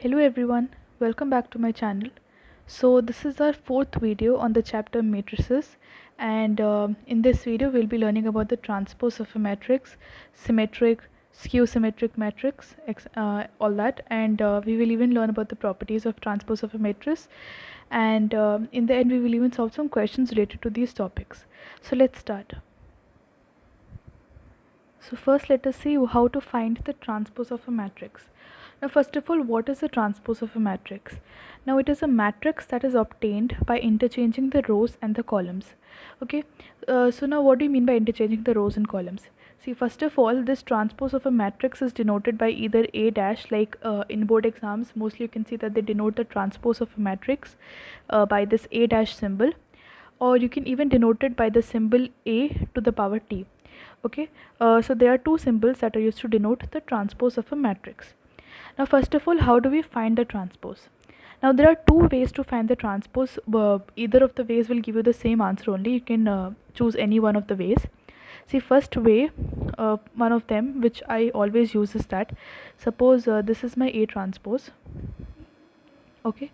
Hello everyone, welcome back to my channel. So this is our fourth video on the chapter matrices, and in this video we'll be learning about the transpose of a matrix, symmetric, skew symmetric matrix, all that, and we will even learn about the properties of transpose of a matrix, and in the end we will even solve some questions related to these topics. So let's start. So first let us see how to find the transpose of a matrix. Now first of all, what is the transpose of a matrix? Now it is a matrix that is obtained by interchanging the rows and the columns. Okay, so now what do you mean by interchanging the rows and columns? See, first of all, this transpose of a matrix is denoted by either A dash, like in board exams mostly you can see that they denote the transpose of a matrix by this A dash symbol, or you can even denote it by the symbol A to the power t. Okay, so there are two symbols that are used to denote the transpose of a matrix. Now first of all, how do we find the transpose? Now there are two ways to find the transpose. Either of the ways will give you the same answer only. You can choose any one of the ways. See, first way, one of them which I always use is that, suppose this is my A transpose. Okay,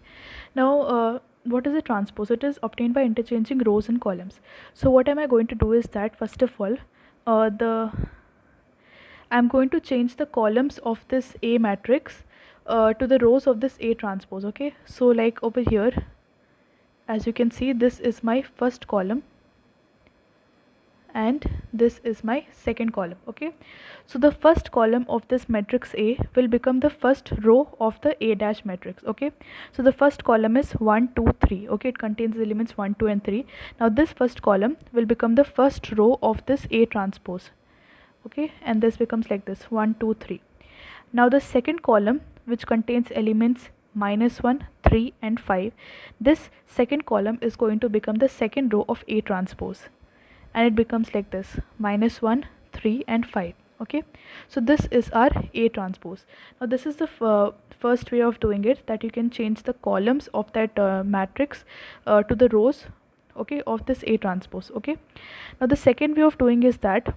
now what is a transpose? It is obtained by interchanging rows and columns. So what am I going to do is that, first of all, I'm going to change the columns of this A matrix to the rows of this A transpose. Okay, so like over here, as you can see, this is my first column and this is my second column. Okay, so the first column of this matrix A will become the first row of the A dash matrix. Okay, so the first column is 1 2 3. Okay, it contains the elements 1 2 and 3. Now this first column will become the first row of this A transpose. Okay, and this becomes like this 1 2 3. Now the second column, which contains elements -1 3 and 5, this second column is going to become the second row of A transpose, and it becomes like this -1 3 and 5. Okay, so this is our A transpose. Now this is the first way of doing it, that you can change the columns of that matrix to the rows, okay, of this A transpose. Okay, now the second way of doing is that,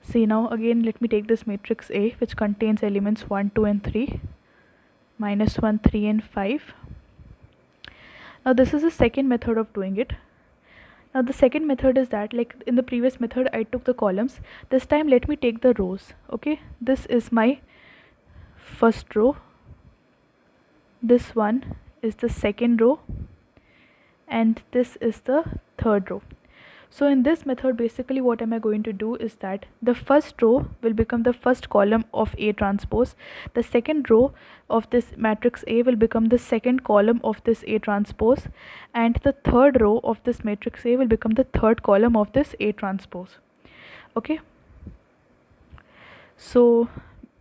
see, now again let me take this matrix A which contains elements 1 2 and 3, -1 3 and 5. Now this is the second method of doing it. Now the second method is that, like in the previous method I took the columns, this time let me take the rows. Okay, this is my first row, this one is the second row, and this is the third row. So in this method, basically what am I going to do is that the first row will become the first column of A transpose, the second row of this matrix A will become the second column of this A transpose, and the third row of this matrix A will become the third column of this A transpose. Okay, so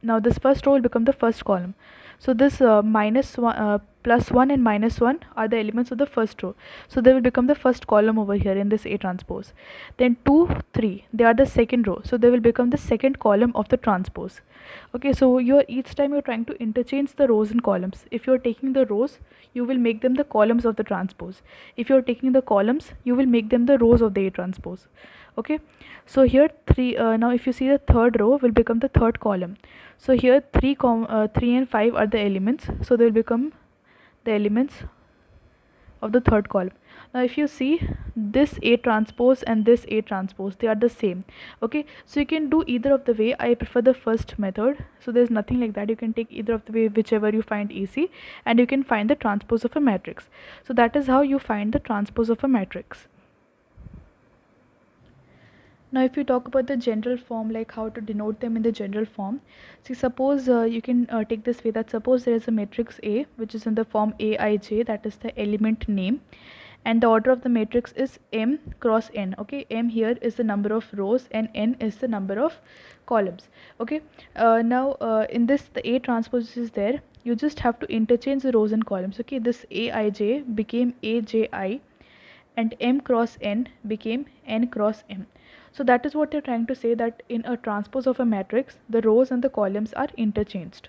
now this first row will become the first column. So this +1 and -1 are the elements of the first row, so they will become the first column over here in this A transpose. Then 2 3, they are the second row, so they will become the second column of the transpose. Okay, so each time you're trying to interchange the rows and columns. If you're taking the rows, you will make them the columns of the transpose. If you're taking the columns, you will make them the rows of the A transpose. Okay, so here 3, now if you see, the third row will become the third column. So here 3 and 5 are the elements, so they will become the elements of the third column. Now if you see, this A transpose and this A transpose, they are the same. Okay, so you can do either of the way. I prefer the first method, so there's nothing like that. You can take either of the way, whichever you find easy, and you can find the transpose of a matrix. So that is how you find the transpose of a matrix. Now if you talk about the general form, like how to denote them in the general form, see, suppose you can take this way, that suppose there is a matrix A which is in the form Aij, that is the element name, and the order of the matrix is m cross n. Okay, m here is the number of rows and n is the number of columns. Okay, now in this, the A transpose is there, you just have to interchange the rows and columns. Okay, this Aij became Aji, and m cross n became n cross m. So that is what they're trying to say, that in a transpose of a matrix, the rows and the columns are interchanged.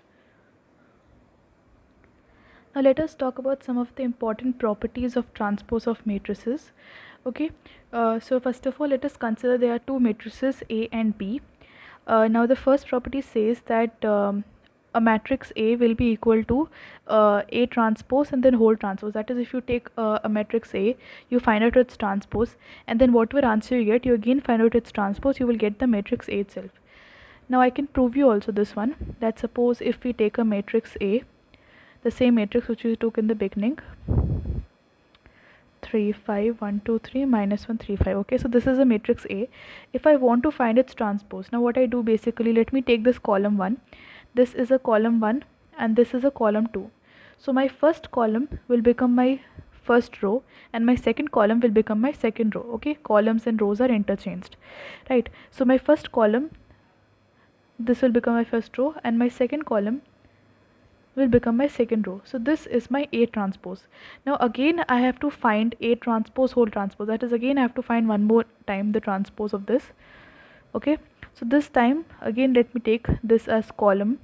Now let us talk about some of the important properties of transpose of matrices. Okay, so first of all, let us consider there are two matrices A and B. Now the first property says that a matrix A will be equal to A transpose and then whole transpose. That is, if you take a matrix A, you find out its transpose, and then whatever answer you get, you again find out its transpose, you will get the matrix A itself. Now I can prove you also this one, that suppose if we take a matrix A, the same matrix which we took in the beginning, 3 5 1 2 3 minus 1 3 5. Okay, so this is a matrix A. If I want to find its transpose, now what I do basically, let me take this column 1, this is a column 1 and this is a column 2. So my first column will become my first row and my second column will become my second row. Okay, columns and rows are interchanged, right? So my first column, this will become my first row, and my second column will become my second row. So this is my A transpose. Now again I have to find A transpose whole transpose. That is, again I have to find one more time the transpose of this. Okay, so this time again let me take this as column,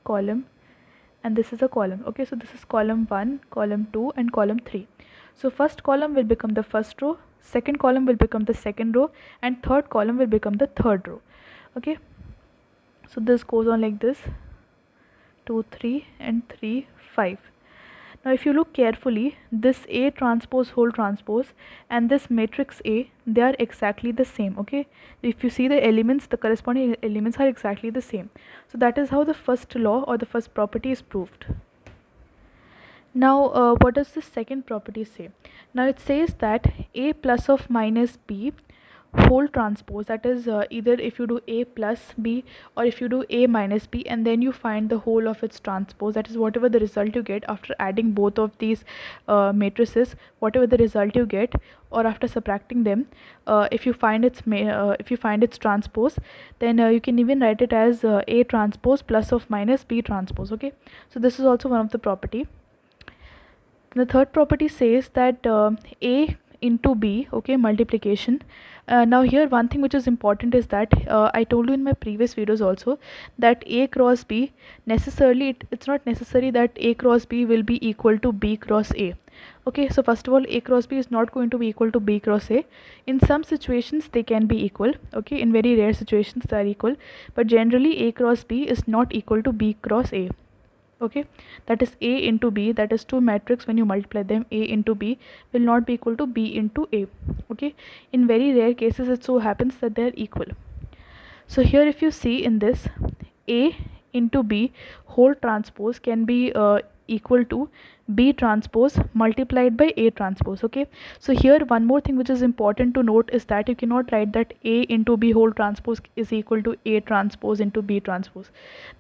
and this is a column. Okay, so this is column 1, column 2 and column 3. So first column will become the first row, second column will become the second row, and third column will become the third row. Okay, so this goes on like this, 2 3 and 3 5. Now if you look carefully, this A transpose whole transpose and this matrix A, they are exactly the same. Okay, if you see the elements, the corresponding elements are exactly the same. So that is how the first law or the first property is proved. Now what does the second property say? Now it says that A plus of minus B whole transpose, that is, either if you do A plus B or if you do A minus B and then you find the whole of its transpose, that is whatever the result you get after adding both of these matrices, whatever the result you get, or after subtracting them, if you find its transpose, then you can even write it as A transpose plus of minus B transpose. Okay, so this is also one of the property. The third property says that A into B, okay, multiplication. Now here one thing which is important is that I told you in my previous videos also that A cross B necessarily, it's not necessary that A cross B will be equal to B cross A. Okay, so first of all, A cross B is not going to be equal to B cross A. In some situations they can be equal, okay, in very rare situations they are equal, but generally A cross B is not equal to B cross A. Okay, that is A into B, that is two matrix, when you multiply them, A into B will not be equal to B into A. Okay, in very rare cases it so happens that they are equal. So here if you see in this, A into B whole transpose can be equal to B transpose multiplied by A transpose. Okay, so here one more thing which is important to note is that you cannot write that A into B whole transpose is equal to A transpose into B transpose,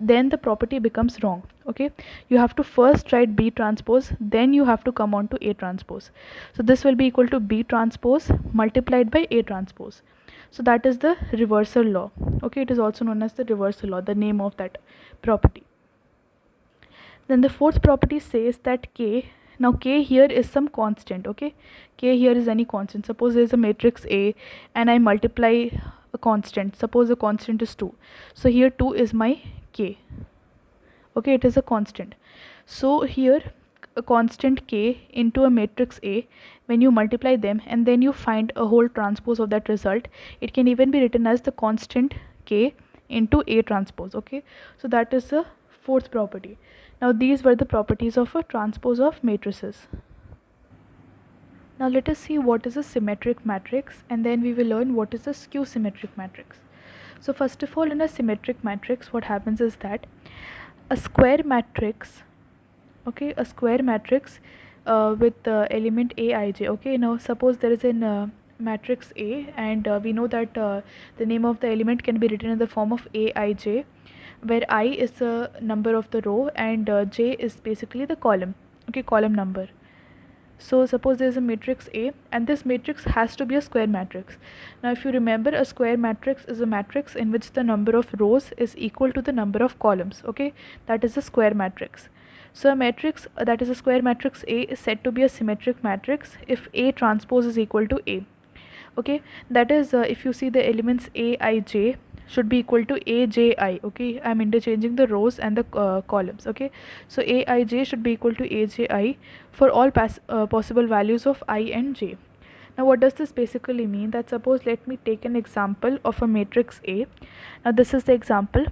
then the property becomes wrong. Okay, you have to first write B transpose, then you have to come on to A transpose. So this will be equal to B transpose multiplied by A transpose. So that is the reversal law. Okay, it is also known as the reversal law, the name of that property. Then the fourth property says that K, now K here is some constant. Okay, K here is any constant. Suppose there is a matrix A and I multiply a constant, suppose the constant is 2, so here 2 is my K. Okay, it is a constant. So here a constant K into a matrix A, when you multiply them and then you find a whole transpose of that result, it can even be written as the constant K into A transpose. Okay, so that is the fourth property. Now these were the properties of a transpose of matrices. Now let us see what is a symmetric matrix, and then we will learn what is a skew symmetric matrix. So first of all, in a symmetric matrix what happens is that a square matrix, okay, a square matrix with element aij. Okay, now suppose there is a matrix A and we know that the name of the element can be written in the form of aij, where I is the number of the row and j is basically the column. Okay, column number. So suppose there is a matrix A and this matrix has to be a square matrix. Now if you remember, a square matrix is a matrix in which the number of rows is equal to the number of columns. Okay, that is a square matrix. So a matrix that is a square matrix A is said to be a symmetric matrix if A transpose is equal to A. Okay, that is if you see the elements aij should be equal to aji. Okay, I'm interchanging the rows and the columns. Okay, so aij should be equal to aji for all possible values of I and j. Now what does this basically mean? That suppose, let me take an example of a matrix A. Now this is the example.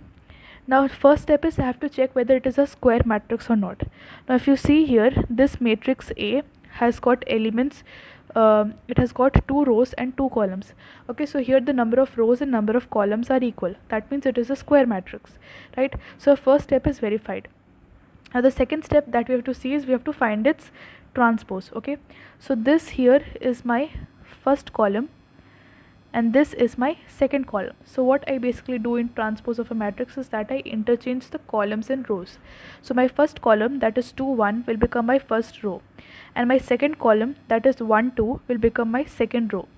Now first step is I have to check whether it is a square matrix or not. Now if you see here, this matrix A has got elements, it has got 2 rows and 2 columns. Okay, so here the number of rows and number of columns are equal. That means it is a square matrix, right? So first step is verified. Now the second step that we have to see is we have to find its transpose. Okay, so this here is my first column and this is my second column. So what I basically do in transpose of a matrix is that I interchange the columns and rows. So my first column, that is 2 1, will become my first row, and my second column, that is 1 2, will become my second row.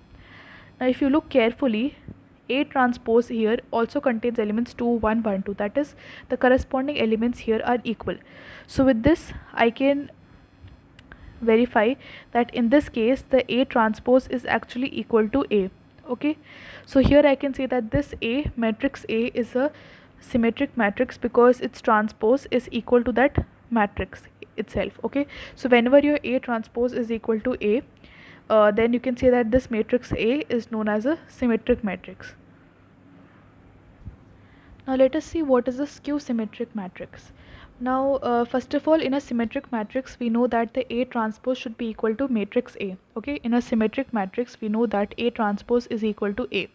Now if you look carefully, A transpose here also contains elements 2 1 1 2, that is the corresponding elements here are equal. So with this I can verify that in this case the A transpose is actually equal to A. Okay, so here I can say that this A, matrix A, is a symmetric matrix because its transpose is equal to that matrix itself. Okay, so whenever your A transpose is equal to A, then you can say that this matrix A is known as a symmetric matrix. Now let us see what is a skew symmetric matrix. Now first of all, in a symmetric matrix we know that the A transpose should be equal to matrix A. Okay, in a symmetric matrix we know that A transpose is equal to A.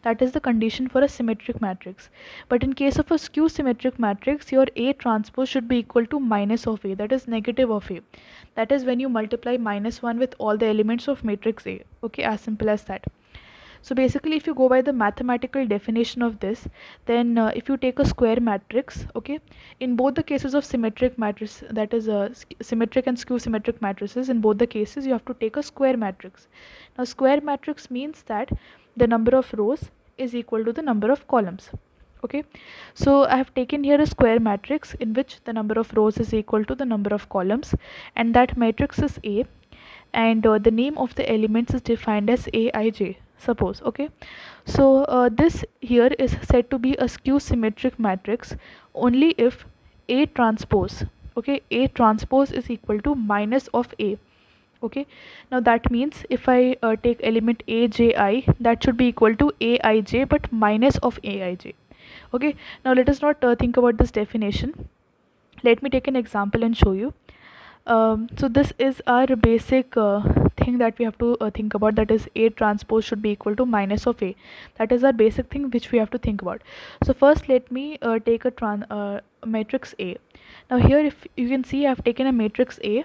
That is the condition for a symmetric matrix. But in case of a skew symmetric matrix, your A transpose should be equal to minus of A, that is negative of A. That is when you multiply minus 1 with all the elements of matrix A. Okay, as simple as that. So basically if you go by the mathematical definition of this, then if you take a square matrix, okay, in both the cases of symmetric matrix, that is symmetric and skew symmetric matrices, in both the cases you have to take a square matrix. Now square matrix means that the number of rows is equal to the number of columns. Okay, so I have taken here a square matrix in which the number of rows is equal to the number of columns, and that matrix is A, and the name of the elements is defined as Aij, suppose. Okay, so this here is said to be a skew symmetric matrix only if A transpose, okay, A transpose is equal to minus of A. Okay, now that means if I take element Aj, that should be equal to Aij but minus of Aij. Okay, now let us not think about this definition. Let me take an example and show you. So this is our basic thing that we have to think about, that is A transpose should be equal to minus of A. That is our basic thing which we have to think about. So first let me take a matrix A. Now here if you can see I have taken a matrix A,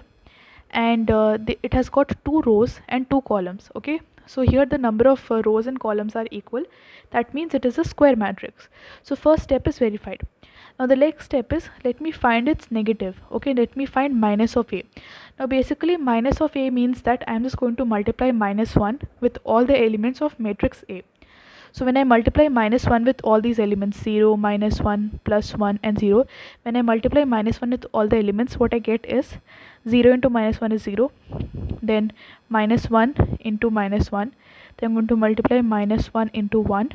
and it has got 2 rows and 2 columns. Okay, so here the number of rows and columns are equal. That means it is a square matrix. So first step is verified. Now the next step is, let me find its negative. Okay, let me find minus of A. Now basically minus of A means that I am just going to multiply minus 1 with all the elements of matrix A. So when I multiply minus 1 with all these elements, 0, minus 1, plus 1 and 0, when I multiply minus 1 with all the elements, what I get is 0 into minus 1 is 0, then minus 1 into minus 1, then I'm going to multiply minus 1 into 1,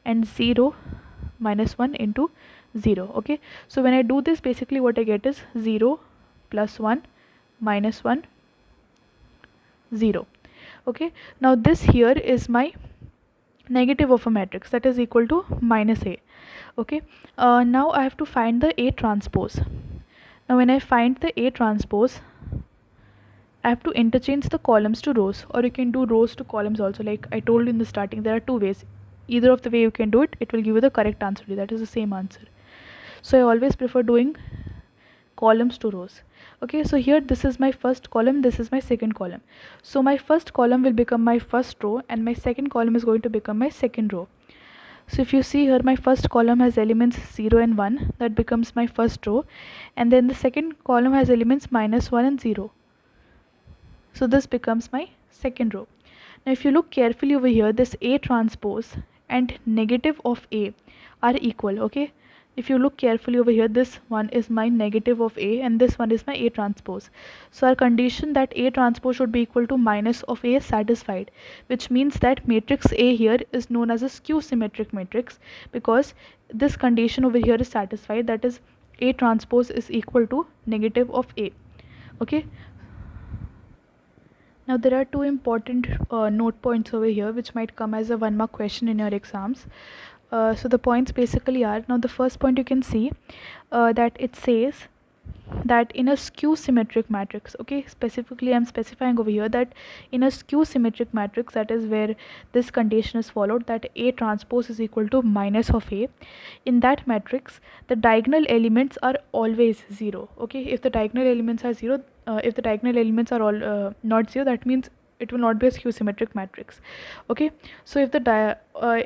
and 0 minus 1 into 0. Okay, so when I do this, basically what I get is 0 plus 1 minus 1 0. Okay, now this here is my negative of a matrix, that is equal to minus A. Okay, now I have to find the A transpose. Now when I find the A transpose, I have to interchange the columns to rows, or you can do rows to columns also. Like I told you in the starting, there are 2 ways. Either of the way you can do it, it will give you the correct answer. That is the same answer. So I always prefer doing columns to rows. Okay, so here this is my first column, this is my second column. So my first column will become my first row, and my second column is going to become my second row. So if you see here, my first column has elements 0 and 1, that becomes my first row, and then the second column has elements minus 1 and 0. So this becomes my second row. Now if you look carefully over here, this A transpose and negative of A are equal. Okay, if you look carefully over here, this one is my negative of A and this one is my A transpose. So our condition that A transpose should be equal to minus of A is satisfied, which means that matrix A here is known as a skew symmetric matrix, because this condition over here is satisfied, that is A transpose is equal to negative of A. Okay, now there are 2 important note points over here which might come as a 1 mark question in your exams. So the points basically are, now the first point you can see that it says that in a skew symmetric matrix, okay, specifically I'm specifying over here that in a skew symmetric matrix, that is where this condition is followed, that A transpose is equal to minus of A, in that matrix the diagonal elements are always 0. Okay, if the diagonal elements are 0, if the diagonal elements are all not 0, that means it will not be a skew symmetric matrix. Okay, so if the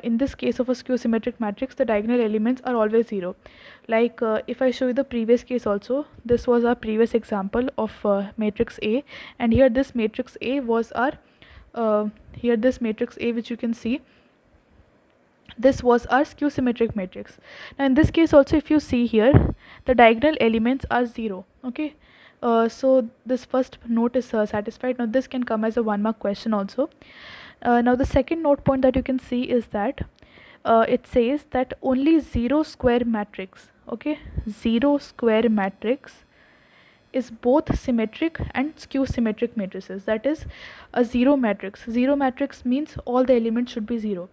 in this case of a skew symmetric matrix, the diagonal elements are always 0. Like if I show you the previous case also, this was our previous example of matrix A, and here this matrix A was our here this matrix A, which you can see, this was our skew symmetric matrix. Now in this case also, if you see here, the diagonal elements are 0. Okay, so this first note is satisfied. Now this can come as a 1 mark question also. Now the second note point that you can see is that it says that only 0 square matrix, okay, 0 square matrix is both symmetric and skew symmetric matrices. That is a 0 matrix. 0 matrix means all the elements should be 0,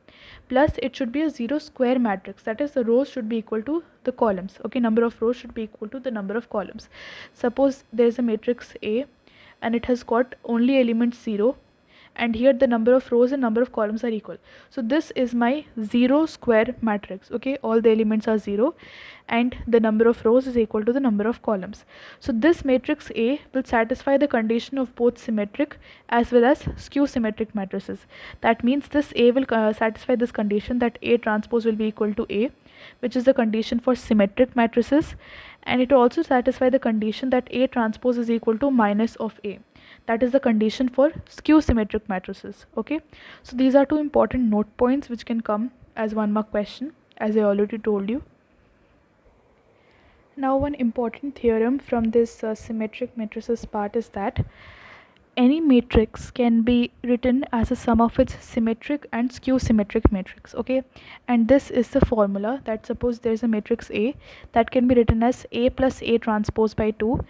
plus it should be a 0 square matrix, that is the rows should be equal to the columns. Okay, number of rows should be equal to the number of columns. Suppose there is a matrix A and it has got only elements 0, and here the number of rows and number of columns are equal. So this is my 0 square matrix. Okay, all the elements are 0 and the number of rows is equal to the number of columns. So this matrix A will satisfy the condition of both symmetric as well as skew symmetric matrices. That means this A will satisfy this condition, that A transpose will be equal to A, which is the condition for symmetric matrices, and it will also satisfy the condition that A transpose is equal to minus of A. That is the condition for skew symmetric matrices. Okay, so these are two important note points which can come as 1 mark question, as I already told you. Now one important theorem from this symmetric matrices part is that any matrix can be written as a sum of its symmetric and skew symmetric matrix. Okay, and this is the formula, that suppose there is a matrix A that can be written as A plus A transpose by 2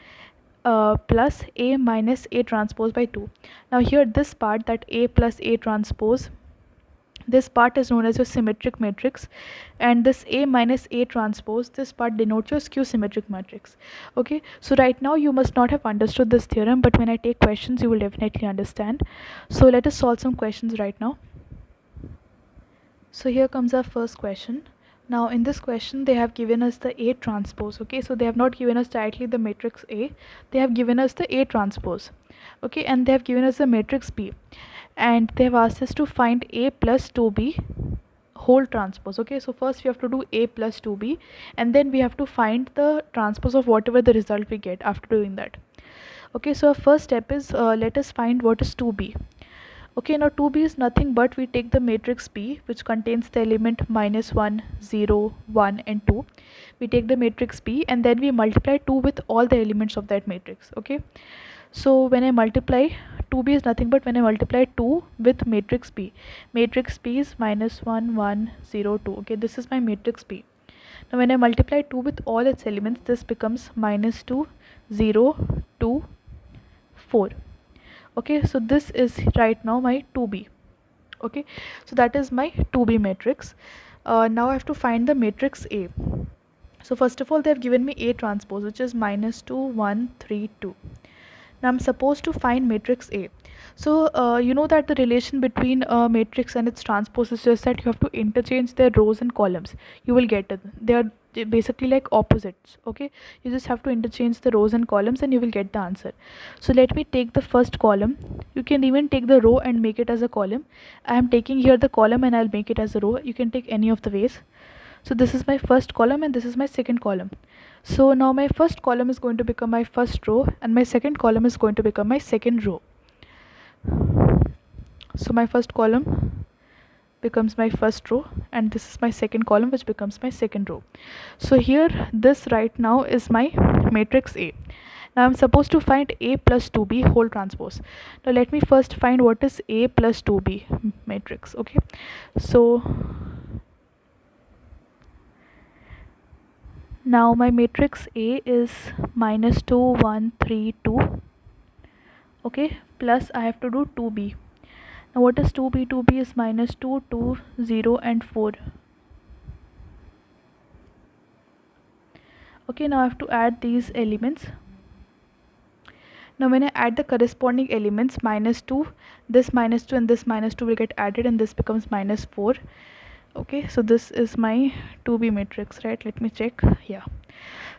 plus A minus A transpose by 2. Now here this part, that A plus A transpose, this part is known as your symmetric matrix, and this A minus A transpose, this part denotes your skew symmetric matrix. Okay, so right now you must not have understood this theorem, but when I take questions you will definitely understand. So let us solve some questions right now. So here comes our first question. Now in this question they have given us the A transpose. Okay, so they have not given us directly the matrix A, they have given us the A transpose. Okay, and they have given us the matrix B, and they have asked us to find A plus 2B whole transpose. Okay, so first we have to do A plus 2B, and then we have to find the transpose of whatever the result we get after doing that. Okay, so our first step is let us find what is 2B. Okay, now 2B is nothing but we take the matrix B, which contains the element minus 1, 0, 1 and 2. We take the matrix B and then we multiply 2 with all the elements of that matrix. Okay, so when I multiply, 2B is nothing but when I multiply 2 with matrix B is minus 1, 1, 0, 2. Okay, this is my matrix B. Now when I multiply 2 with all its elements, this becomes minus 2, 0, 2, 4. Okay, so this is right now my 2B. Okay, so that is my 2B matrix. Now I have to find the matrix A. So first of all they have given me A transpose, which is minus 2, 1, 3, 2. Now I'm supposed to find matrix A. So you know that the relation between a matrix and its transpose is just that you have to interchange their rows and columns. You will get it. They are basically like opposites. Okay, you just have to interchange the rows and columns and you will get the answer. So let me take the first column. You can even take the row and make it as a column. I am taking here the column and I'll make it as a row. You can take any of the ways. So this is my first column and this is my second column. So now my first column is going to become my first row and my second column is going to become my second row. So my first column becomes my first row and this is my second column, which becomes my second row. So here this right now is my matrix A. Now I'm supposed to find A plus 2B whole transpose. Now let me first find what is A plus 2B matrix. Okay, so now my matrix A is minus 2, 1, 3, 2. Okay, plus I have to do 2B. Now what is 2B? 2B is minus 2, 2, 0 and 4. Okay, now I have to add these elements. Now when I add the corresponding elements, -2, this -2 and this -2 will get added and this becomes -4. Okay, so this is my 2b matrix, right? Let me check. Yeah,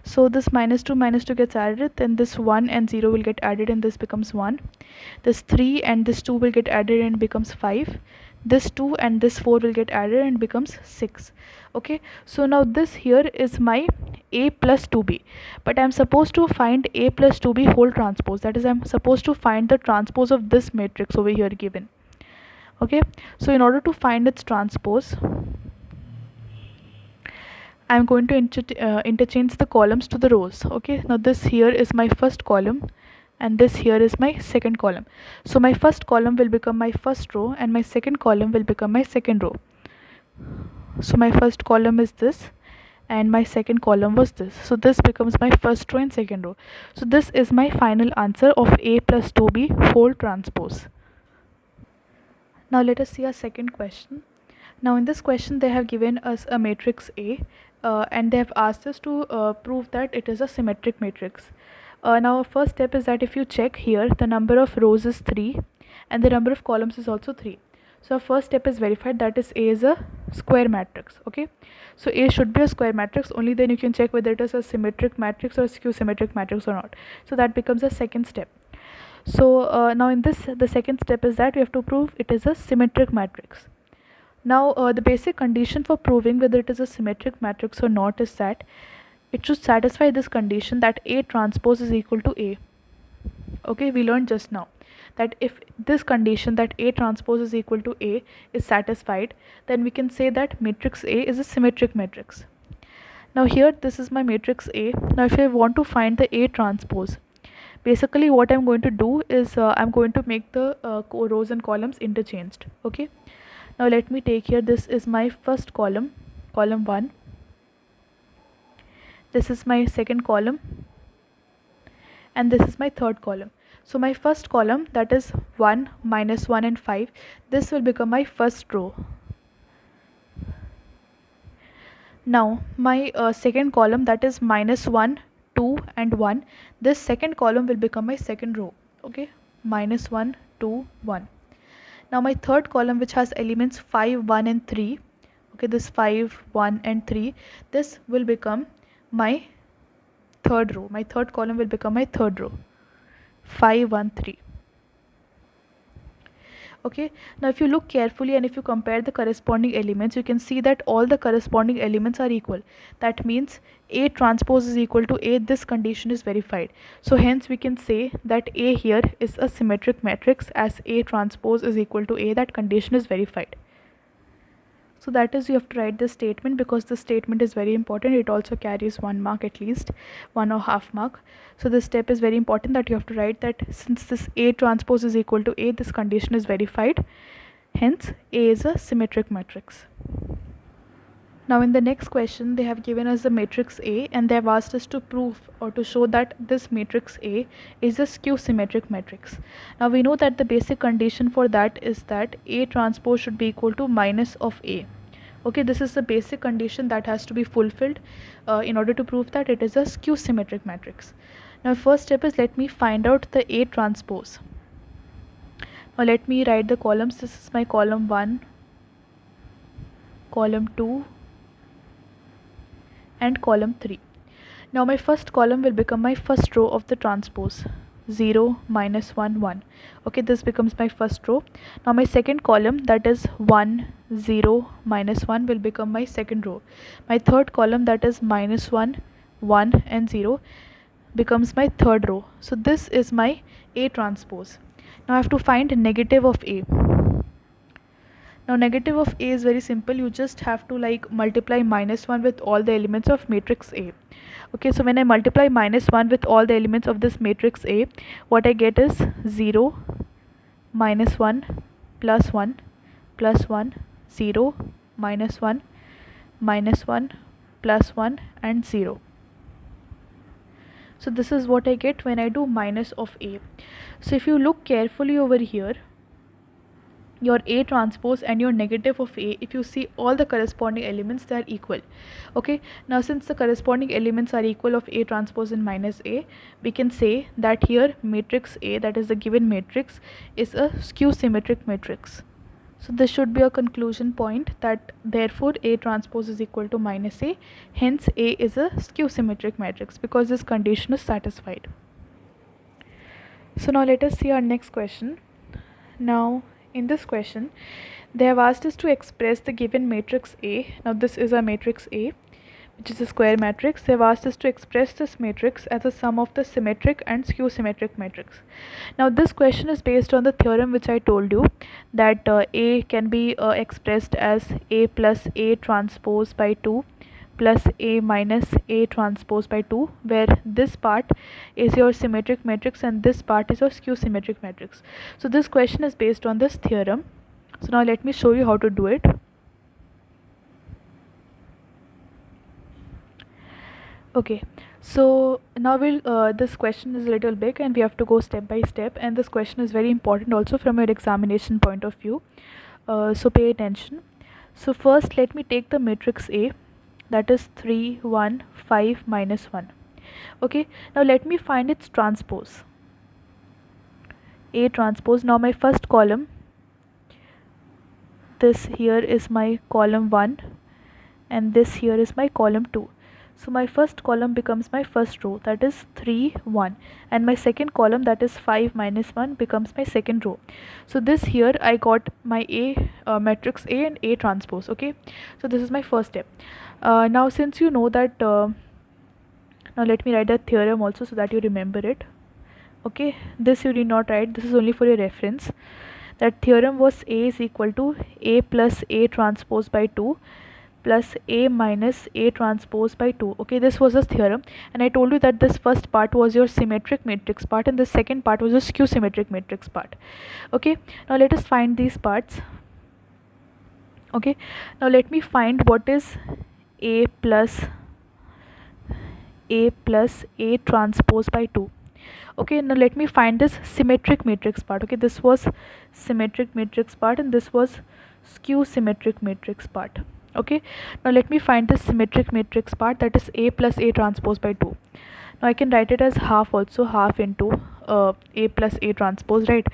so this -2 gets added, then this 1 and 0 will get added and this becomes 1. This 3 and this 2 will get added and becomes 5. This 2 and this 4 will get added and becomes 6. Okay, so now this here is my a plus 2b, but I'm supposed to find a plus 2b whole transpose. That is, I'm supposed to find the transpose of this matrix over here given. Okay, so in order to find its transpose, I'm going to interchange the columns to the rows. Okay, now this here is my first column and this here is my second column. So my first column will become my first row and my second column will become my second row. So my first column is this and my second column was this. So this becomes my first row and second row. So this is my final answer of a plus 2b whole transpose. Now let us see our second question. Now in this question they have given us a matrix A and they have asked us to prove that it is a symmetric matrix. Now our first step is that if you check here, the number of rows is 3 and the number of columns is also 3. So our first step is verified, that is A is a square matrix. Okay, so A should be a square matrix, only then you can check whether it is a symmetric matrix or a skew symmetric matrix or not. So that becomes a second step. So now in this, the second step is that we have to prove it is a symmetric matrix. Now the basic condition for proving whether it is a symmetric matrix or not is that it should satisfy this condition that A transpose is equal to A. Okay, we learned just now that if this condition that A transpose is equal to A is satisfied, then we can say that matrix A is a symmetric matrix. Now here this is my matrix A. Now if I want to find the A transpose, basically what I'm going to do is I'm going to make the rows and columns interchanged. Okay, now let me take here, this is my first column, column 1. This is my second column and this is my third column. So my first column, that is 1, -1 and 5, this will become my first row. Now my second column, that is -1, 2 and 1, this second column will become my second row. Okay, -1, 2, 1. Now my third column, which has elements 5, 1 and 3, okay, this 5, 1 and 3, this will become my third row. My third column will become my third row, 5, 1, 3. Okay, now if you look carefully and if you compare the corresponding elements, you can see that all the corresponding elements are equal. That means A transpose is equal to A. This condition is verified. So hence we can say that A here is a symmetric matrix, as A transpose is equal to A. That condition is verified. So that is, you have to write this statement because this statement is very important. It also carries 1 mark, at least 1.5 mark. So this step is very important, that you have to write that since this A transpose is equal to A, this condition is verified. Hence A is a symmetric matrix. Now in the next question they have given us the matrix A and they have asked us to prove or to show that this matrix A is a skew symmetric matrix. Now we know that the basic condition for that is that A transpose should be equal to minus of A. Okay, this is the basic condition that has to be fulfilled in order to prove that it is a skew symmetric matrix. Now first step is, let me find out the A transpose. Now let me write the columns. This is my column 1, column 2 and column 3. Now my first column will become my first row of the transpose, 0, -1, 1. Okay, this becomes my first row. Now my second column, that is 1, 0, -1, will become my second row. My third column, that is -1, 1 and 0, becomes my third row. So this is my A transpose. Now I have to find negative of A. Now negative of A is very simple. You just have to multiply -1 with all the elements of matrix A. Okay, so when I multiply -1 with all the elements of this matrix A, what I get is 0, -1, +1, +1, 0, -1, -1, +1 and 0. So this is what I get when I do minus of A. So if you look carefully over here, your A transpose and your negative of A, if you see all the corresponding elements, they are equal. Okay, now since the corresponding elements are equal of A transpose and minus A, we can say that here matrix A, that is the given matrix, is a skew symmetric matrix. So this should be a conclusion point, that therefore A transpose is equal to minus A, hence A is a skew symmetric matrix, because this condition is satisfied. So now let us see our next question. Now in this question they have asked us to express the given matrix A. Now this is a matrix A, which is a square matrix. They have asked us to express this matrix as a sum of the symmetric and skew symmetric matrix. Now this question is based on the theorem which I told you, that A can be expressed as A plus A transpose by 2 plus A minus A transpose by 2, where this part is your symmetric matrix and this part is your skew symmetric matrix. So this question is based on this theorem. So now let me show you how to do it. Okay, so now this question is a little big and we have to go step by step, and this question is very important also from your examination point of view, so pay attention. So first let me take the matrix A, that is 3 1 5 minus 1. Okay, now let me find its transpose, A transpose. Now my first column, this here is my column 1 and this here is my column 2. So my first column becomes my first row, that is 3 1, and my second column, that is 5 minus 1, becomes my second row. So this here I got my A matrix A and A transpose. Okay, so this is my first step. Now since you know that, now let me write that theorem also so that you remember it. Okay, this you need not write, this is only for your reference. That theorem was A is equal to A plus A transpose by 2 plus A minus A transpose by 2. Okay, this was the theorem, and I told you that this first part was your symmetric matrix part and the second part was the skew symmetric matrix part. Okay, now let us find these parts. Okay, now let me find what is A plus A transpose by 2. Okay, now let me find this symmetric matrix part. Okay, this was symmetric matrix part and this was skew symmetric matrix part. Okay, now let me find this symmetric matrix part, that is A plus A transpose by 2. Now I can write it as half also, half into A plus A transpose, right?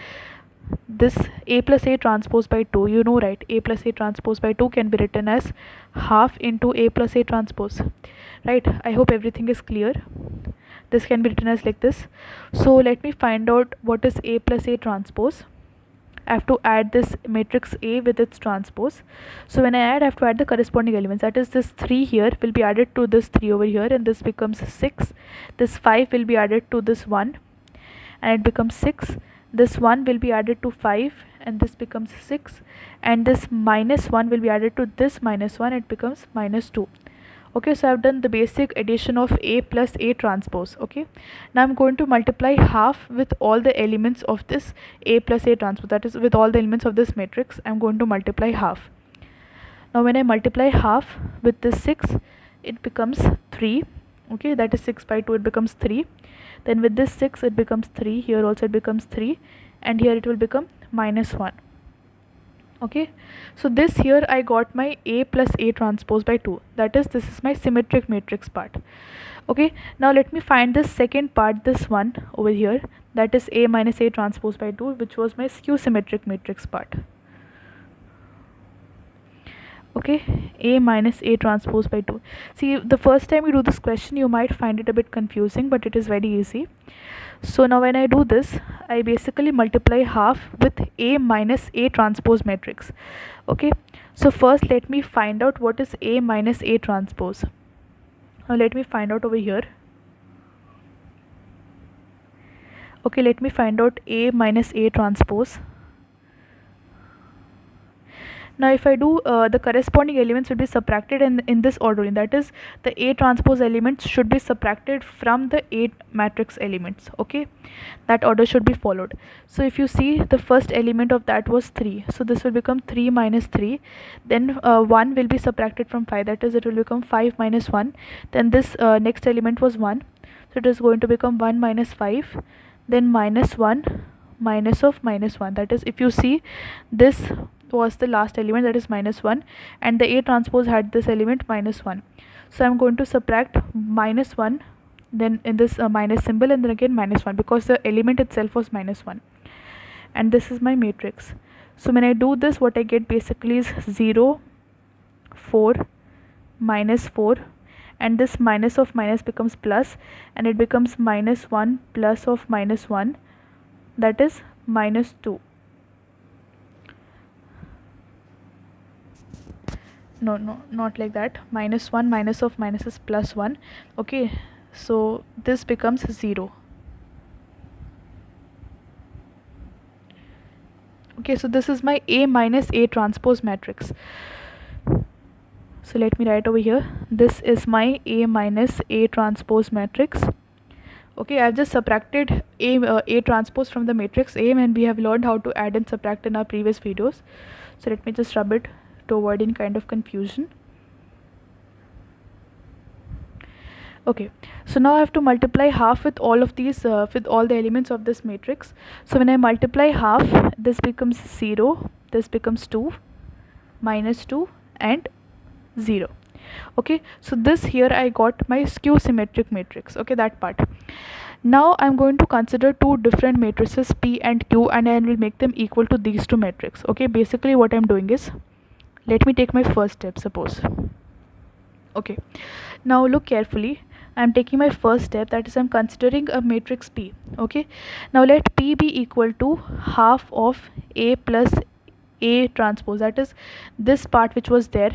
This A plus A transpose by 2, you know, right? A plus A transpose by 2 can be written as half into A plus A transpose, right? I hope everything is clear. This can be written as like this. So let me find out what is A plus A transpose. I have to add this matrix A with its transpose. So when I add, I have to add the corresponding elements, that is this 3 here will be added to this 3 over here and this becomes 6. This 5 will be added to this 1 and it becomes 6. This 1 will be added to 5 and this becomes 6, and this minus 1 will be added to this minus 1, it becomes minus 2. Okay, so I have done the basic addition of A plus A transpose. Okay, now I am going to multiply half with all the elements of this A plus A transpose, that is with all the elements of this matrix I am going to multiply half. Now when I multiply half with this 6, it becomes 3. Okay, that is 6 by 2, it becomes 3. Then with this 6 it becomes 3, here also it becomes 3, and here it will become minus 1. Okay, so this here I got my A plus A transpose by 2, that is this is my symmetric matrix part. Okay, now let me find this second part, this one over here, that is A minus A transpose by 2, which was my skew symmetric matrix part. Okay, A minus A transpose by 2. See, the first time you do this question you might find it a bit confusing, but it is very easy. So now when I do this, I basically multiply half with A minus A transpose matrix. Okay, so first let me find out what is A minus A transpose. Now let me find out over here. Okay, let me find out A minus A transpose. Now if I do, the corresponding elements will be subtracted in this ordering, that is the A transpose elements should be subtracted from the A matrix elements. Okay, that order should be followed. So if you see, the first element of that was 3, so this will become 3 minus 3, then 1 will be subtracted from 5, that is it will become 5 minus 1, then this next element was 1, so it is going to become 1 minus 5, then minus 1 minus of minus 1. That is, if you see, this was the last element, that is minus 1, and the A transpose had this element minus 1. So I'm going to subtract minus 1, then in this minus symbol, and then again minus 1, because the element itself was minus 1. And this is my matrix. So when I do this, what I get basically is 0, 4, minus 4, and this minus of minus becomes plus, and it becomes minus 1 plus of minus 1, that is minus 2. No, not like that. Minus 1 minus of minus is plus 1. Okay, so this becomes 0. Okay, so this is my A minus A transpose matrix. So let me write over here, this is my A minus A transpose matrix. Okay, I've just subtracted A transpose from the matrix A, and we have learned how to add and subtract in our previous videos. So let me just rub it to avoid any kind of confusion. Okay, so now I have to multiply half with all of these, with all the elements of this matrix. So when I multiply half, this becomes 0, this becomes 2, minus 2, and 0. Okay, so this here I got my skew symmetric matrix. Okay, that part. Now I'm going to consider two different matrices P and Q, and I will make them equal to these two matrices. Okay, basically what I'm doing is, let me take my first step, suppose. Okay, now look carefully. I'm taking my first step, that is, I'm considering a matrix P. Okay, now let P be equal to half of A plus A transpose, that is, this part which was there.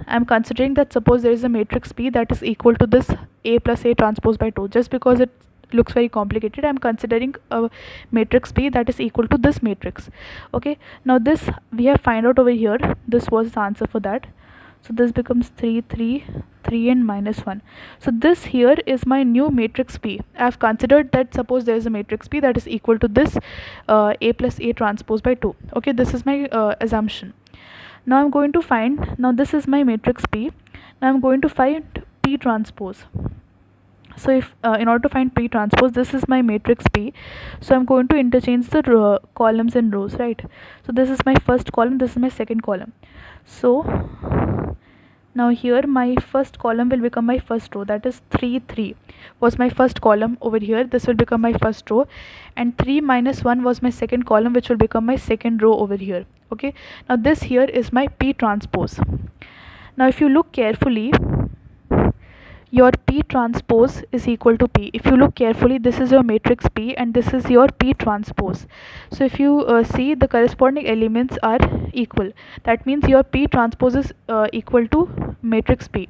I'm considering that, suppose there is a matrix P that is equal to this A plus A transpose by 2. Just because it looks very complicated, I'm considering a matrix P that is equal to this matrix. Okay, now this we have find out over here. This was the answer for that. So this becomes 3, 3, 3, and minus 1. So this here is my new matrix P. I have considered that, suppose there is a matrix P that is equal to this A plus A transpose by 2. Okay, this is my assumption. Now I'm going to find, now this is my matrix P. Now I'm going to find P transpose. So if in order to find P transpose, this is my matrix P. So I'm going to interchange the columns and rows, right? So this is my first column, this is my second column. So now here my first column will become my first row, that is 3, 3 was my first column over here. This will become my first row, and 3 minus 1 was my second column, which will become my second row over here. Okay, now this here is my P transpose. Now if you look carefully, your P transpose is equal to P. If you look carefully, this is your matrix P and this is your P transpose. So if you see, the corresponding elements are equal. That means your P transpose is equal to matrix P.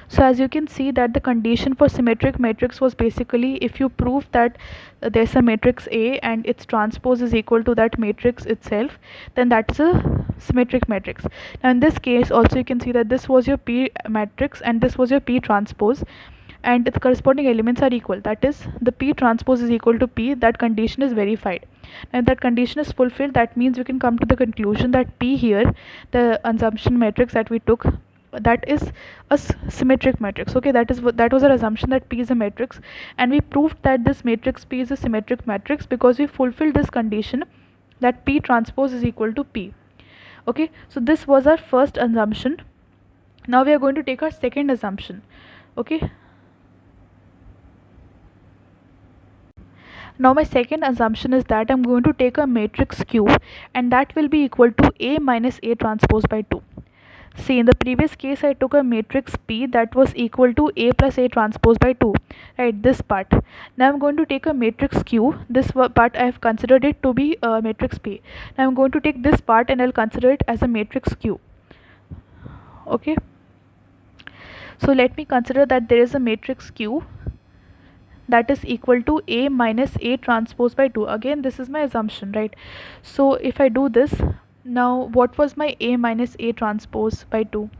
So as you can see that the condition for symmetric matrix was basically, if you prove that there's a matrix A and its transpose is equal to that matrix itself, then that is a symmetric matrix. Now in this case also you can see that this was your P matrix and this was your P transpose, and the corresponding elements are equal. That is, the P transpose is equal to P. That condition is verified. And that condition is fulfilled, that means we can come to the conclusion that P here, the assumption matrix that we took, that is a symmetric matrix. Okay, that was our assumption, that P is a matrix, and we proved that this matrix P is a symmetric matrix because we fulfilled this condition that P transpose is equal to P. Okay, so this was our first assumption. Now we are going to take our second assumption. Okay, now my second assumption is that I'm going to take a matrix Q, and that will be equal to A minus A transpose by 2. See, in the previous case I took a matrix P that was equal to A plus A transpose by 2, right, this part. Now I'm going to take a matrix Q. This part I have considered it to be a matrix P. Now I'm going to take this part and I'll consider it as a matrix Q. Okay, so let me consider that there is a matrix Q that is equal to A minus A transpose by 2. Again, this is my assumption, right? So if I do this, now what was my A minus A transpose by 2?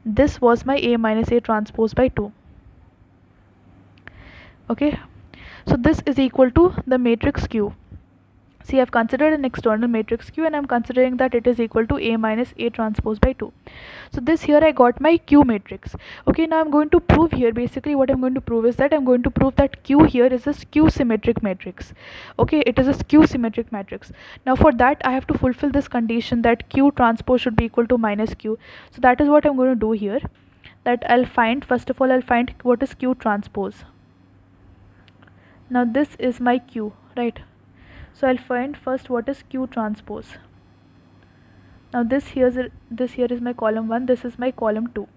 This was my A minus A transpose by 2. Okay, so this is equal to the matrix Q. See, I've considered an external matrix Q and I'm considering that it is equal to A minus A transpose by 2. So this here I got my Q matrix. Okay, now I'm going to prove here, basically what I'm going to prove is that I'm going to prove that Q here is a skew symmetric matrix. Okay, it is a skew symmetric matrix. Now for that I have to fulfill this condition that Q transpose should be equal to minus Q. So that is what I'm going to do here. That I'll find, first of all I'll find what is Q transpose. Now this is my Q, right? So I'll find first what is Q transpose. Now this here is my column 1, this is my column 2.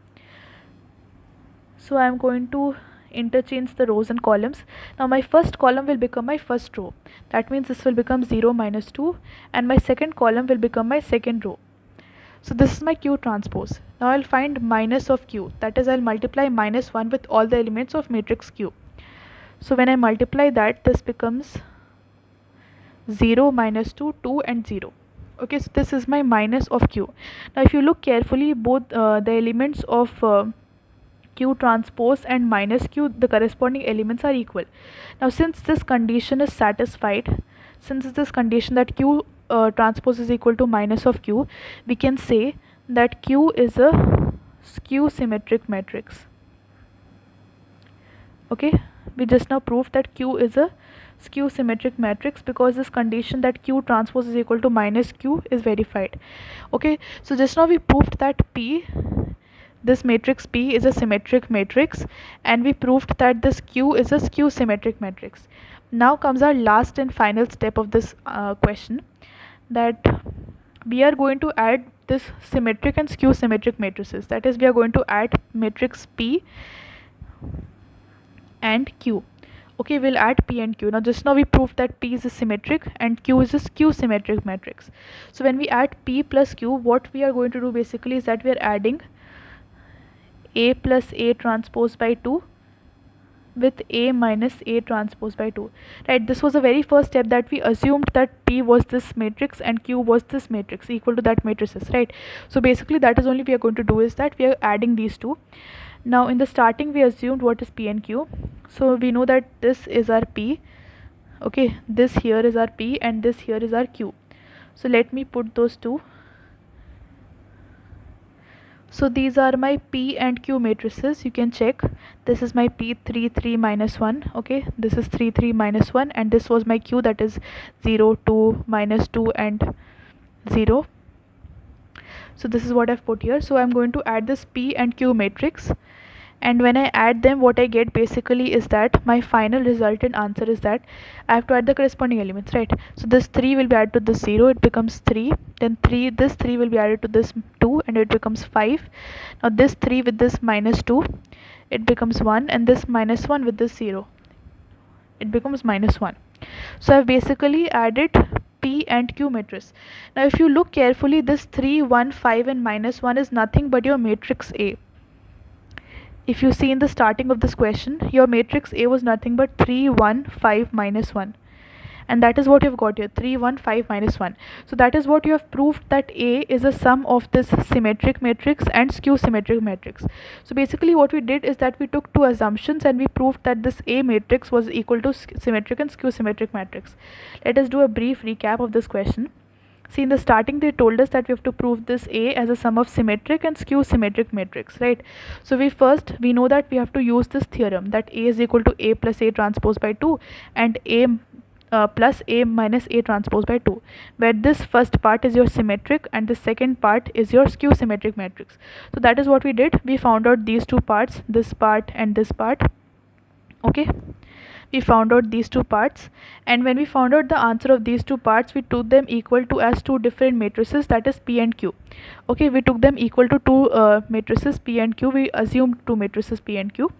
So I'm going to interchange the rows and columns. Now my first column will become my first row. That means this will become 0 minus 2 and my second column will become my second row. So this is my Q transpose. Now I'll find minus of Q. That is, I'll multiply minus 1 with all the elements of matrix Q. So when I multiply that, this becomes 0 minus 2, 2 and 0. Okay, so this is my minus of Q. Now if you look carefully, both the elements of Q transpose and minus Q, the corresponding elements are equal. Now since this condition is satisfied, since this condition that Q transpose is equal to minus of Q, we can say that Q is a skew symmetric matrix. Okay, we just now proved that Q is a skew symmetric matrix because this condition that Q transpose is equal to minus Q is verified. Okay, so just now we proved that P, this matrix P is a symmetric matrix, and we proved that this Q is a skew symmetric matrix. Now comes our last and final step of this question, that we are going to add this symmetric and skew symmetric matrices. That is, we are going to add matrix P and Q. Okay, we'll add P and Q. Now just now we proved that P is a symmetric and Q is a skew symmetric matrix. So when we add P plus Q, what we are going to do basically is that we are adding A plus A transpose by 2 with A minus A transpose by 2. Right, this was the very first step, that we assumed that P was this matrix and Q was this matrix equal to that matrices, right? So basically that is only we are going to do is that we are adding these two. Now in the starting we assumed what is P and Q. So we know that this is our P. Okay, this here is our P and this here is our Q. So let me put those two. So these are my P and Q matrices. You can check. This is my P 3 3 minus 1. Okay, this is 3 3 minus 1, and this was my Q, that is 0 2 minus 2 and 0. So this is what I've put here. So I'm going to add this P and Q matrix, and when I add them, what I get basically is that my final resultant answer is that I have to add the corresponding elements, right? So this 3 will be added to this 0, it becomes 3. Then this 3 will be added to this 2 and it becomes 5. Now this 3 with this minus 2, it becomes 1, and this minus 1 with this 0, it becomes minus 1. So I've basically added P and Q matrix. Now if you look carefully, this 3, 1, 5 and minus 1 is nothing but your matrix A. If you see in the starting of this question, your matrix A was nothing but 3, 1, 5, minus 1. And that is what you've got here, 3, 1, 5, minus 1. So that is what you have proved, that A is a sum of this symmetric matrix and skew symmetric matrix. So basically what we did is that we took two assumptions and we proved that this A matrix was equal to symmetric and skew symmetric matrix. Let us do a brief recap of this question. See, in the starting they told us that we have to prove this A as a sum of symmetric and skew symmetric matrix, right? So we know that we have to use this theorem, that A is equal to A plus A transpose by 2 and A plus A minus A transpose by 2, where this first part is your symmetric and the second part is your skew symmetric matrix. So that is what we did. We found out these two parts, this part and this part. Okay, we found out these two parts, and when we found out the answer of these two parts, we took them equal to as two different matrices, that is P and Q. Okay, we took them equal to two matrices P and Q. We assumed two matrices P and Q.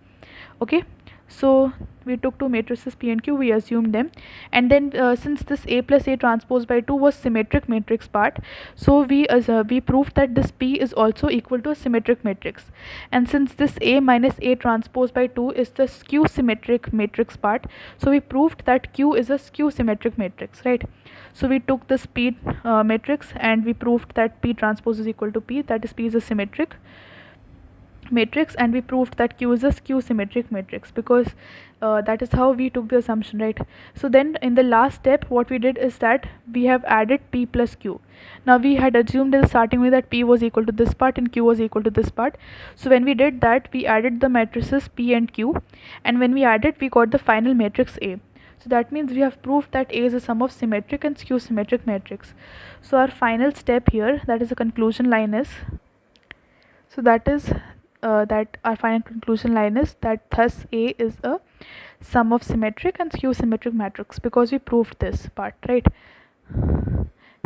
Okay, so we took two matrices P and Q, we assumed them, and then since this A plus A transpose by 2 was symmetric matrix part, so we proved that this P is also equal to a symmetric matrix, and since this A minus A transpose by 2 is the skew symmetric matrix part, so we proved that Q is a skew symmetric matrix, right? So we took this P matrix and we proved that P transpose is equal to P, that is P is a symmetric. matrix, and we proved that Q is a skew symmetric matrix, because that is how we took the assumption, right? So then in the last step what we did is that we have added P plus Q. Now we had assumed in the starting way that P was equal to this part and Q was equal to this part. So when we did that, we added the matrices P and Q, and when we added, we got the final matrix A. So that means we have proved that A is a sum of symmetric and skew symmetric matrix. So our final step here, that is the conclusion line, is so that is that our final conclusion line is that thus A is a sum of symmetric and skew symmetric matrix, because we proved this part, right?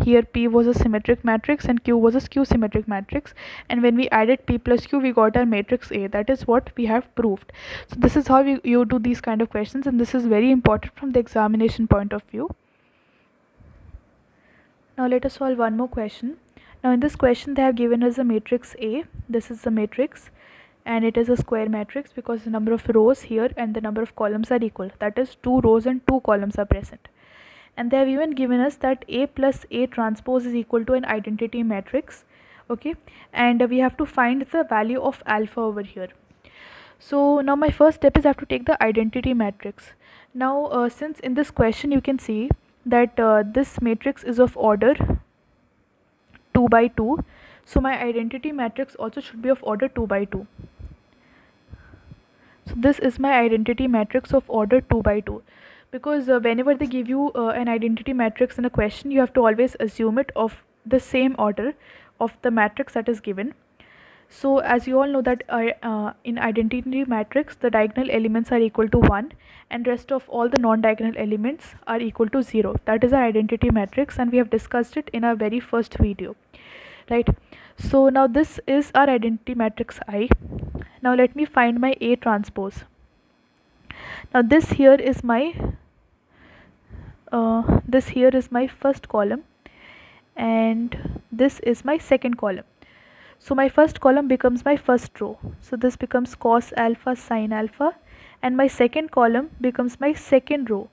Here P was a symmetric matrix and Q was a skew symmetric matrix, and when we added P plus Q, we got our matrix A. That is what we have proved. So this is how you do these kind of questions, and this is very important from the examination point of view. Now let us solve one more question. Now in this question they have given us a matrix A. This is the matrix, and it is a square matrix because the number of rows here and the number of columns are equal. That is, 2 rows and 2 columns are present. And they have even given us that A plus A transpose is equal to an identity matrix. Okay, and we have to find the value of alpha over here. So now my first step is I have to take the identity matrix. Now since in this question you can see that this matrix is of order 2 by 2, so my identity matrix also should be of order 2 by 2. So this is my identity matrix of order 2 by 2, because whenever they give you an identity matrix in a question, you have to always assume it of the same order of the matrix that is given. So as you all know that in identity matrix the diagonal elements are equal to 1 and rest of all the non-diagonal elements are equal to 0. That is our identity matrix, and we have discussed it in our very first video, right? So now this is our identity matrix I. Now let me find my A transpose. Now this here is my first column, and this is my second column. So my first column becomes my first row, so this becomes cos alpha sin alpha, and my second column becomes my second row,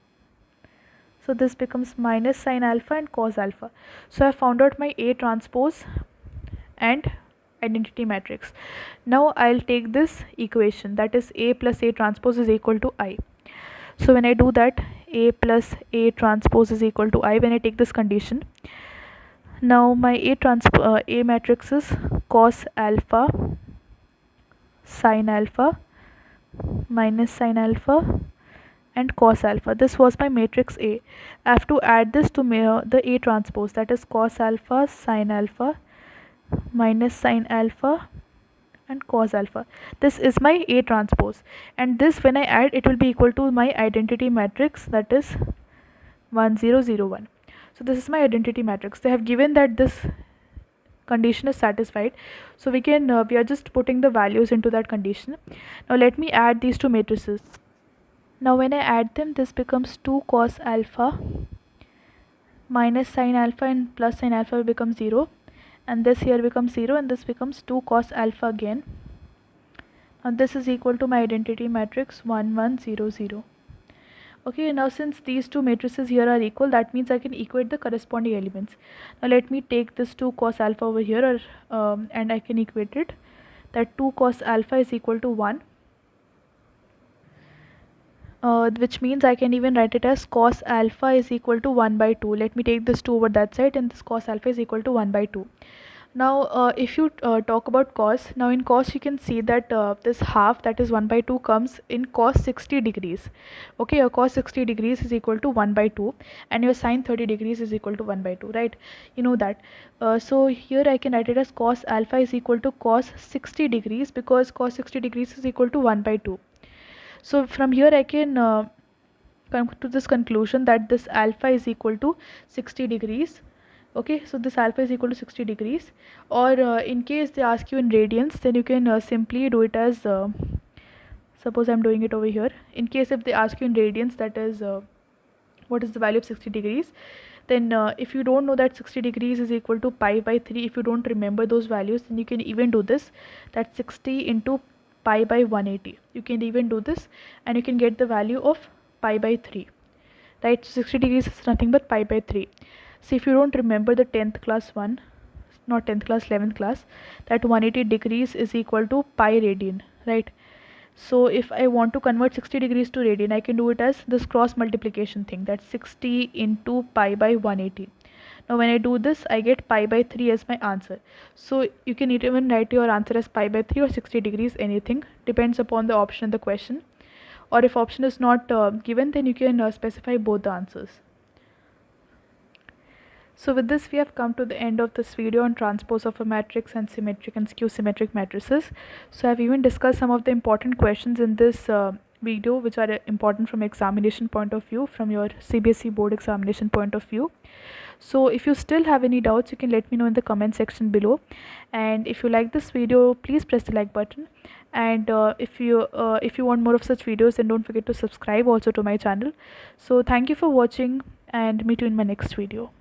so this becomes minus sin alpha and cos alpha. So I found out my A transpose and identity matrix. Now I'll take this equation, that is A plus A transpose is equal to I. So when I do that, A plus A transpose is equal to I, when I take this condition, now my A matrix is cos alpha sin alpha minus sin alpha and cos alpha. This was my matrix A. I have to add this to the A transpose, that is cos alpha sin alpha minus sin alpha and cos alpha. This is my A transpose, and this when I add, it will be equal to my identity matrix, that is 1 0 0 1. So this is my identity matrix. They have given that this condition is satisfied, so we are just putting the values into that condition. Now let me add these two matrices. Now when I add them, this becomes 2 cos alpha minus sin alpha and plus sin alpha will become 0, and this here becomes 0, and this becomes 2 cos alpha again. Now this is equal to my identity matrix 1 1 0 0. Okay, now since these two matrices here are equal, that means I can equate the corresponding elements. Now let me take this 2 cos alpha over here, and I can equate it, that 2 cos alpha is equal to 1, which means I can even write it as cos alpha is equal to 1 by 2. Let me take this 2 over that side, and this cos alpha is equal to 1 by 2. Now if you talk about cos, now in cos you can see that this half, that is 1 by 2, comes in cos 60 degrees. Okay, your cos 60 degrees is equal to 1 by 2, and your sin 30 degrees is equal to 1 by 2, right? You know that. So here I can write it as cos alpha is equal to cos 60 degrees, because cos 60 degrees is equal to 1 by 2. So from here I can come to this conclusion that this alpha is equal to 60 degrees. Okay, so this alpha is equal to 60 degrees, or in case they ask you in radians, then you can simply do it as suppose I'm doing it over here. In case if they ask you in radians, that is what is the value of 60 degrees, then if you don't know that 60 degrees is equal to pi by 3, if you don't remember those values, then you can even do this, that 60 into pi by 180. You can even do this, and you can get the value of pi by 3, right? So 60 degrees is nothing but pi by 3. So if you don't remember the 10th class one, not 10th class, 11th class, that 180 degrees is equal to pi radian, right? So if I want to convert 60 degrees to radian, I can do it as this cross multiplication thing, that's 60 into pi by 180. Now when I do this, I get pi by 3 as my answer. So you can even write your answer as pi by 3 or 60 degrees, anything, depends upon the option in the question. Or if option is not given, then you can specify both the answers. So with this, we have come to the end of this video on transpose of a matrix and symmetric and skew symmetric matrices. So I've even discussed some of the important questions in this video which are important from examination point of view, from your CBSE board examination point of view. So if you still have any doubts, you can let me know in the comment section below. And if you like this video, please press the like button. And if you want more of such videos, then don't forget to subscribe also to my channel. So thank you for watching, and meet you in my next video.